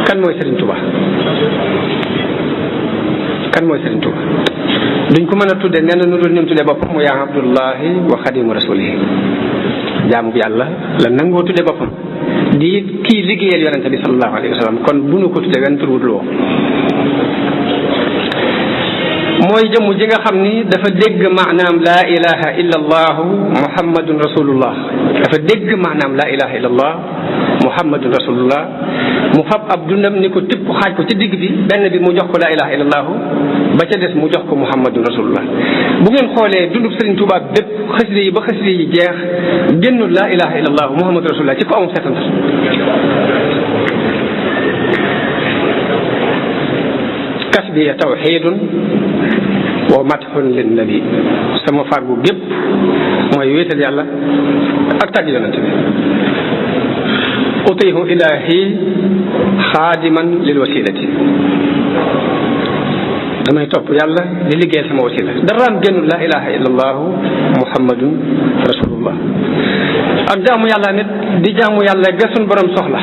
kan mooy Serigne Touba kan mooy Serigne Touba duñ ko mën a tudde nee na nu dul nim tudde boppam mu yaa abdullahi wa xadimu rasulihi jaamu yàlla la nangoo tudde boppam di kii liggéeyal yonente bi sallallahu alayhi wa sallam kon bu nu ko tudde wenn tur wut loo mooy jëmm ji nga xam ni dafa dégg maanaam laa ilaha illa allahu muhammadun rasulullah dafa dégg maanaam laa ilaha illa allah muhammadun rasulullah mu fab ab dundam ni ko tipp xaaj ko ci digg bi benn bi mu jox ko laa ilaha illa allahu ba ca des mu jox ko muhammadun rasulullah bu ngeen xoolee dundub Serigne Touba bépp xasida yi ba xasida yi jeex génnul laa ilaha illa allahu muhammadun rasulullah ci ko amul seetantal kasbiya tawxidun wa madxun linnabi sama fàggu gépp mooy wéetal yàlla ak tàgg yonent bi utihu ilahi xaadiman lil wasilati damay topp yàlla di liggéeyal sama wasila daraam génnul laa ilaha illa allahu muhammadun rasulullah ak jaamu yàlla nit di jaamu yàlla ga suñ borom soxla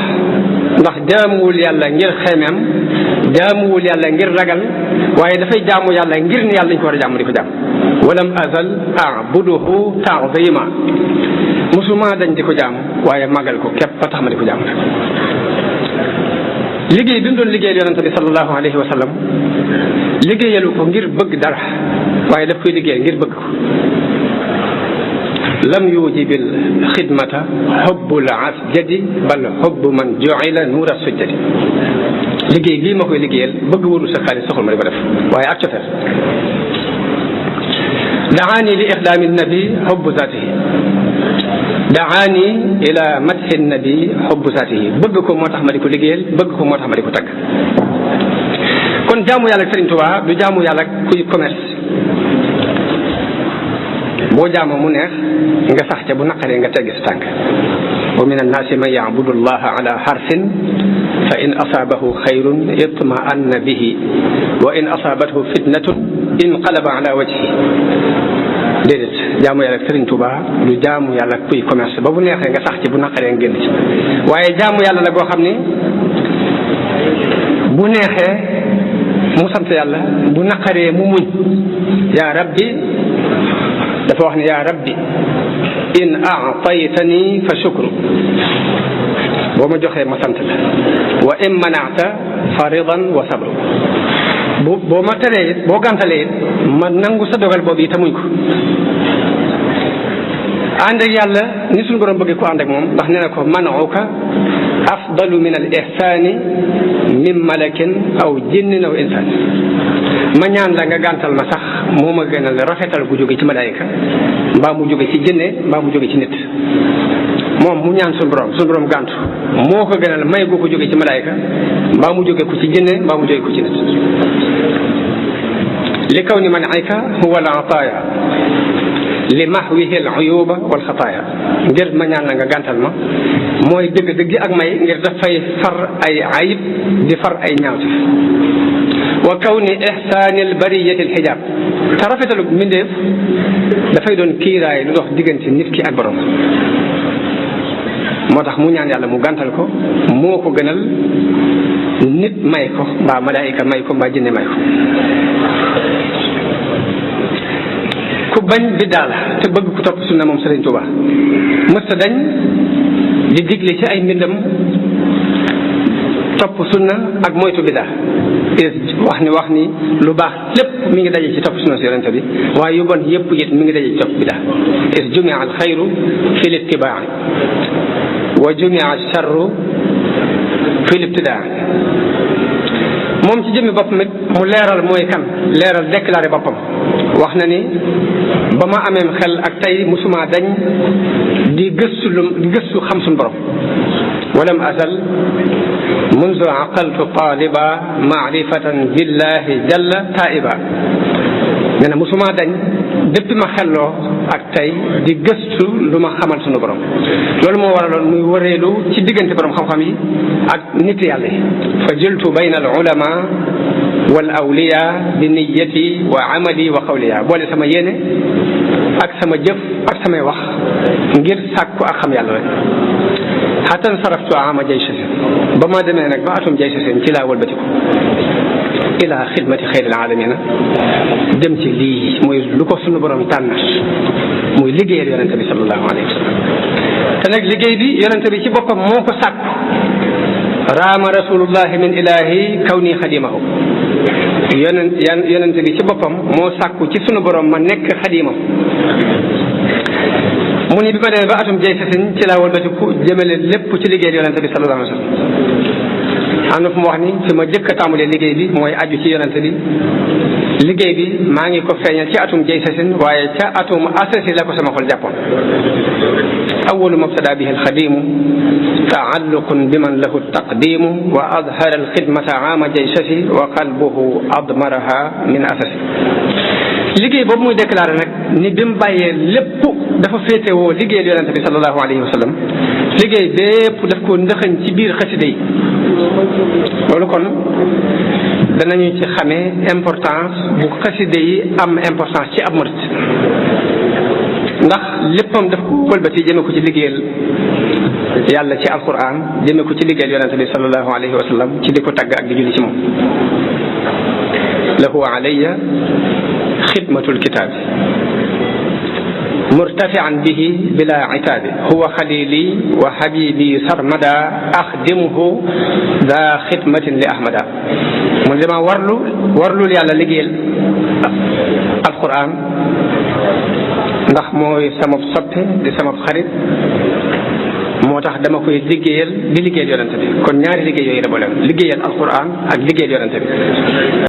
ndax jaamuwul yàlla ngir xemeem jaamuwul yàlla ngir ragal waaye dafay jaamu yàlla ngir ni yàlla dañ ko war a jaamu di ko jaam walam azal abuduhu taazima musuma dañ di ko jaam waaye màggal ko képp ba tax ma di ko jaam rek liggéey bi mu doon liggéeyal yonente bi sallallahu alayhi wa sallam liggéeyalu ko ngir bëgg dara waaye daf koy liggéeyal ngir bëgg ko lam yujibil xidmata xubbul asjadi bal xubbu man juila nuura sujjadi liggéey lii ma koy liggéeyal bëgg wëru sa xaalis soxul ma di ko def waaye ak cofeel daani li ixdaami nabi xubbu zaatihi daani ila madxi nabi xubbu zaatihi bëgg ko moo tax ma di ko liggéeyal bëgg ko moo tax ma di ko tagg kon jaamu yàlla ak Serigne Touba du jaamu yàlla kuy commerce boo jaamoo mu neex nga sax ca bu naqaree nga teggi sa tànk wa min annaasi man yacbudu allaha ala xarfin fa in asaabahu xayrun itma'anna bihi wa in asaabathu fitnatun inqalaba ala wajhi déedéet jaamu yàlla ak Serigne Touba du jaamu yàlla kuy commerce ba bu neexee nga sax ci bu naqaree nga génn ci waaye jaamu yàlla la boo xam ni bu neexee mu sant yàlla bu naqaree mu muñ yaa rabbi dafa wax ne yaa rabbi in aataytani fa shukru boo ma joxee ma sant la wa in manata fa ridan wa sabru boo ma teree it boo gàntalee it ma nangu sa dogal boobu yi tamuñ ko ànd ak yàlla ni suñu borom bëggee ko ànd ak moom ndax nee na ko manuka afdalu min al ihsani min malakin aw jinnin aw insan ma ñaan la nga gàntal ma sax moo ma gënal rafetal gu jóge ci malaayika mbaa mu jóge ci jinne mbaa mu jóge ci nit moom mu ñaan suñu borom gàntu moo ko gënal may gu ko jóge ci malaayika mbaa mu jóge ko ci jinne mbaa mu jóge ko ci nit li kaw ni man ayka huwa al ataaya li mahwihi al uyuba wal xataaya ngir ma ñaan la nga gàntal ma mooy dëgg-dëgg ak may ngir dafay far ay ayib di far ay ñaawte wa kawni ihsaani al bariyati al xijaab te rafetalu mbindeef dafay doon kiiraay lu dox diggante nit ki ak borom moo tax mu ñaan yàlla mu gàntal ko moo ko gënal nit may ko mbaa malaayika may ko mbaa jinne may ko ku bañ biddaa la te bëgg ku topp sunna moom Serigne Touba mësta dañ di digle ci ay mbindam topp sunna ak moytu biddaa wax ni lu baax lépp mi ngi daje ci topp sunna si yonente bi waaye yu bon yëpp it mi ngi daje ci topp biddaa is jumia al xayru fi l ittibaa wa jumia al charru fi l ibtidaa moom ci jëmmi boppam it mu leeral mooy kan leeral déclaré boppam wax na ni ba ma ameem xel ak tey musuma dañ di gëstu xam suñu borom walam azal mundu aqaltu taliba maarifatan billahi jalla taiba nee na musuma dañ depuis ma xelloo ak tey di gëstu lu ma xamal suñu borom loolu moo waraloon muy wëreelu ci diggante borom xam-xam yi ak nit yàlla yi fa jiltu bayna al ulama wal awliya bi niyati wa amali wa qawliya boole sama yéene ak sama jëf ak samay wax ngir sàkku ak xam yàlla rek xatan saraftu ama jaysasin ba ma demee nag ba atum jaysasin ci laa wëlbatiku ila xidmati xayril alamina dem ci lii muy lu ko sunu borom tànn muy liggéeyal yonente bi sallallahu alayhi wa sallam te nag liggéey bi yonente bi ci boppam moo ko sàkk raama rasulullahi min ilahi kawni xadimahu yonente bi ci boppam moo sàkku ci sunu borom ma nekk xadimam mu ni bi ma demee ba atum jaysasin ci laa wëlbatiku jëmale lépp ci liggéeyal yonente bi sallallahu alayhi wa sallam am na fu mu wax ni fi ma jëkk a tàmbalee liggéey bi mooy aju ci yonente bi liggéey bi maa ngi ko feeñal ci atum jaysasin waaye ca atum asasi la ko sama xol jàppoon awalu mabtada bihi alxadimu taalluqun biman lahu taqdimu wa adhara alxidmata aama jaysasi wa qalbuhu admaraha min asasi liggéey boobu muy déclaré nag ni bi mu bàyyee lépp dafa féetewoo liggéeyal yonente bi sallallahu alayhi wa sallam liggéey bépp daf ko ndëxañ ci biir xasida yi loolu kon danañu ci xamee importance bu xasida yi am importance ci ab murit ndax léppam daf ko wëlbati jëme ko ci liggéeyal yàlla ci alquran jëme ko ci liggéeyal yonente bi sallallahu alayhi wa sallam ci di ko tagg ak di julli ci moom lahu alayya xidmatul kitaabi murtafian bihi bila itaabi huwa xalili wa habibi sarmada axdimuhu da xidmatin li ahmada mu ne dama warlul yàlla liggéeyal alquran ndax mooy sama soppe di sama xarit moo tax dama koy liggéeyal di liggéeyal yonente bi kon ñaari liggéey yooyu la boole liggéeyal alquran ak liggéeyal yonente bi